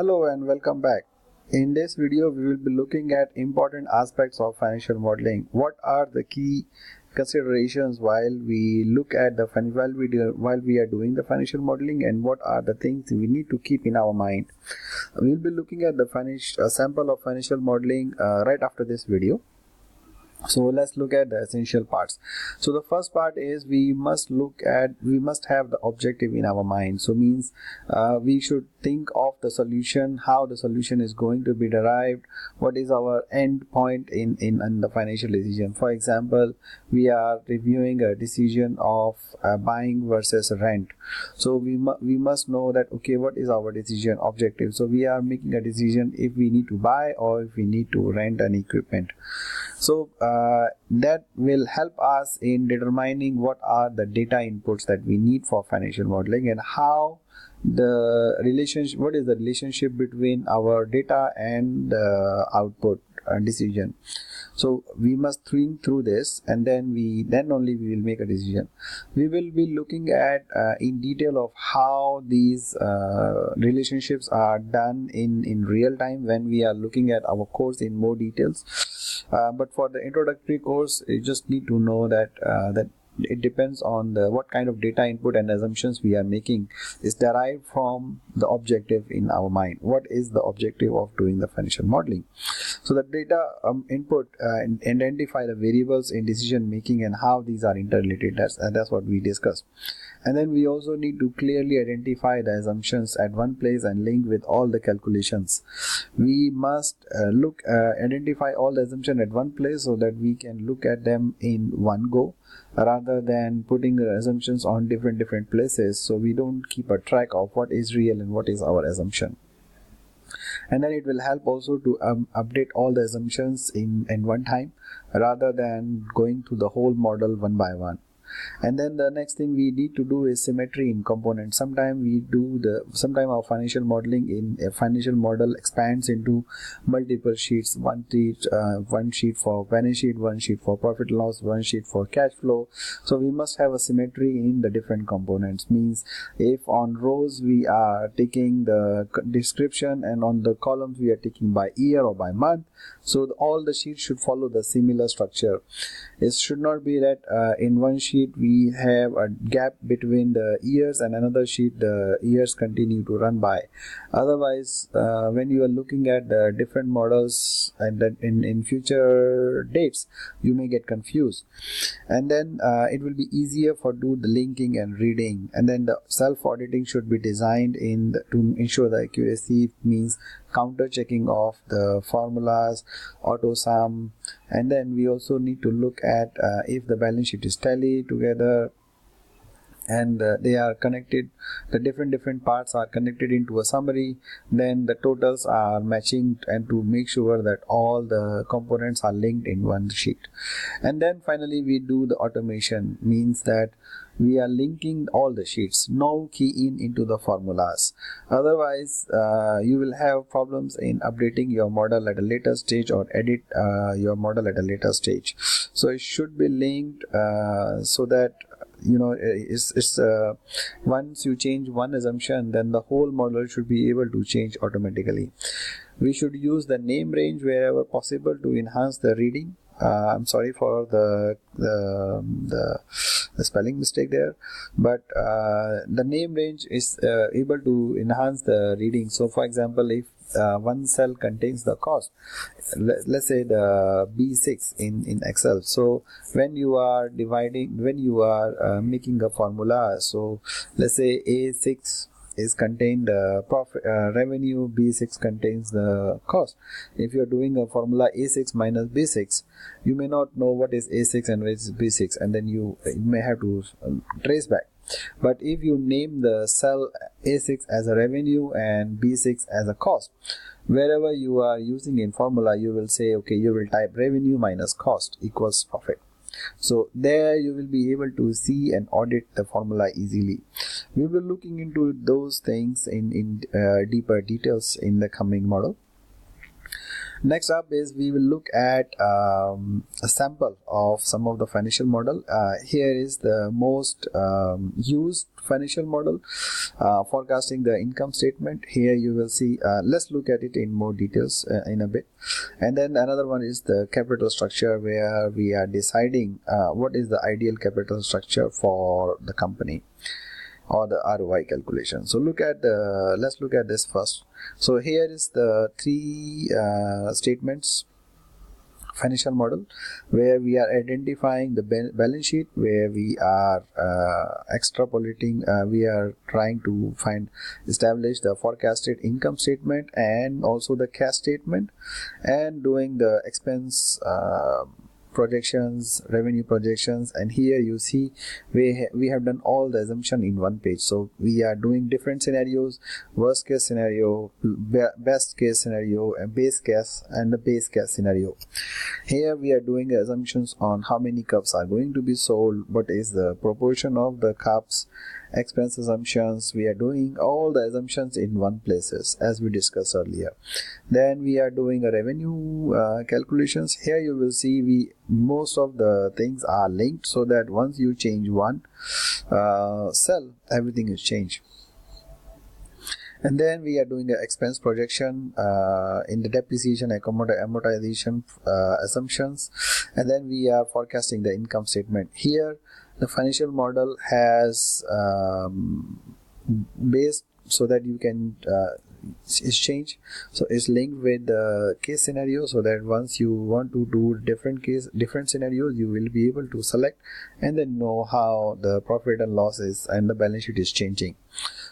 Hello and welcome back. In this video, we will be looking at important aspects of financial modeling. What are the key considerations while we look at the while we are doing the financial modeling, and what are the things we need to keep in our mind? We will be looking at the sample of financial modeling right after this video. So let's look at the essential parts. So the first part is we must have the objective in our mind. So means we should think of the solution, how the solution is going to be derived, what is our end point in the financial decision. For example, we are reviewing a decision of buying versus rent. So we must know that, okay, what is our decision objective? So we are making a decision if we need to buy or if we need to rent an equipment. So that will help us in determining what are the data inputs that we need for financial modeling, and what is the relationship between our data and the output decision. So we must think through this, and then only we will make a decision. We will be looking at in detail of how these relationships are done in real time when we are looking at our course in more details. But for the introductory course, you just need to know that it depends on what kind of data input and assumptions we are making is derived from the objective in our mind. What is the objective of doing the financial modeling? So the data input identify the variables in decision making and how these are interrelated. That's what we discussed. And then we also need to clearly identify the assumptions at one place and link with all the calculations. We must identify all the assumptions at one place so that we can look at them in one go, rather than putting the assumptions on different places, so we don't keep a track of what is real and what is our assumption. And then it will help also to update all the assumptions in one time, rather than going through the whole model one by one. And then the next thing we need to do is symmetry in components. Sometimes our financial modeling in a financial model expands into multiple sheets. One sheet for balance sheet, one sheet for profit loss, one sheet for cash flow. So we must have a symmetry in the different components. Means if on rows we are taking the description and on the columns we are taking by year or by month, so all the sheets should follow the similar structure. It should not be that in one sheet we have a gap between the years and another sheet the years continue to run by. Otherwise, when you are looking at the different models and that in future dates, you may get confused. And then it will be easier for do the linking and reading. And then the self-auditing should be designed to ensure the accuracy, means counter checking of the formulas, auto sum. And then we also need to look at if the balance sheet is tallied together and they are connected, the different parts are connected into a summary, then the totals are matching, and to make sure that all the components are linked in one sheet. And then finally we do the automation, means that we are linking all the sheets, no key into the formulas. Otherwise you will have problems in updating your model at a later stage or edit your model at a later stage. So it should be linked so that once you change one assumption, then the whole model should be able to change automatically. We should use the name range wherever possible to enhance the reading. I'm sorry for the spelling mistake there, but the name range is able to enhance the reading. So for example, if one cell contains the cost, let's say the B6 in Excel. So when you are making a formula, so let's say A6 is contained profit revenue, B6 contains the cost. If you are doing a formula A6 minus B6, you may not know what is A6 and what is B6, and then you may have to trace back. But if you name the cell A6 as a revenue and B6 as a cost, wherever you are using in formula, you will say, okay, you will type revenue minus cost equals profit. So there you will be able to see and audit the formula easily. We will be looking into those things in deeper details in the coming model. Next up is we will look at a sample of some of the financial model. Here is the most used financial model, forecasting the income statement. Here you will see, let's look at it in more details in a bit. And then another one is the capital structure, where we are deciding what is the ideal capital structure for the company, or the ROI calculation. So let's look at this first. So here is the three statements financial model, where we are identifying the balance sheet, where we are extrapolating, we are trying to establish the forecasted income statement and also the cash statement, and doing the expense projections, revenue projections. And here you see we have done all the assumption in one page. So we are doing different scenarios: worst case scenario, best case scenario, and base case, and the base case scenario. Here we are doing assumptions on how many cups are going to be sold, what is the proportion of the cups, expense assumptions. We are doing all the assumptions in one places, as we discussed earlier. Then we are doing a revenue calculations. Here you will see most of the things are linked, so that once you change one cell, everything is changed. And then we are doing an expense projection in the depreciation, amortization assumptions. And then we are forecasting the income statement. Here the financial model has based so that you can is changed, so it's linked with the case scenario, so that once you want to do different scenarios, you will be able to select and then know how the profit and losses and the balance sheet is changing.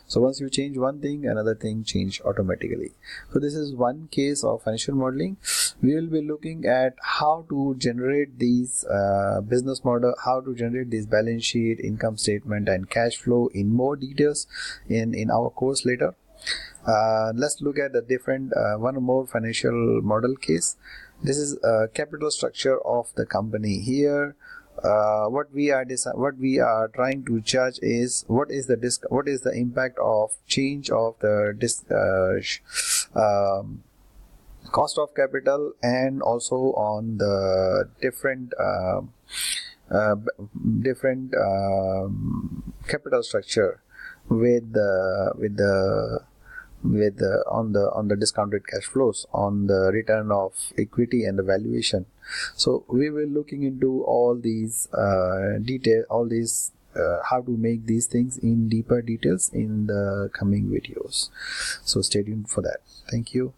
So once you change one thing, another thing change automatically. So this is one case of financial modeling. We will be looking at how to generate these business model, how to generate this balance sheet, income statement, and cash flow in more details in our course later. Let's look at the different one more financial model case. This is a capital structure of the company. Here what we are trying to judge is what is the impact of change of the cost of capital, and also on the different capital structure on the discounted cash flows, on the return of equity and the valuation. So we will looking into all these how to make these things in deeper details in the coming videos. So stay tuned for that. Thank you.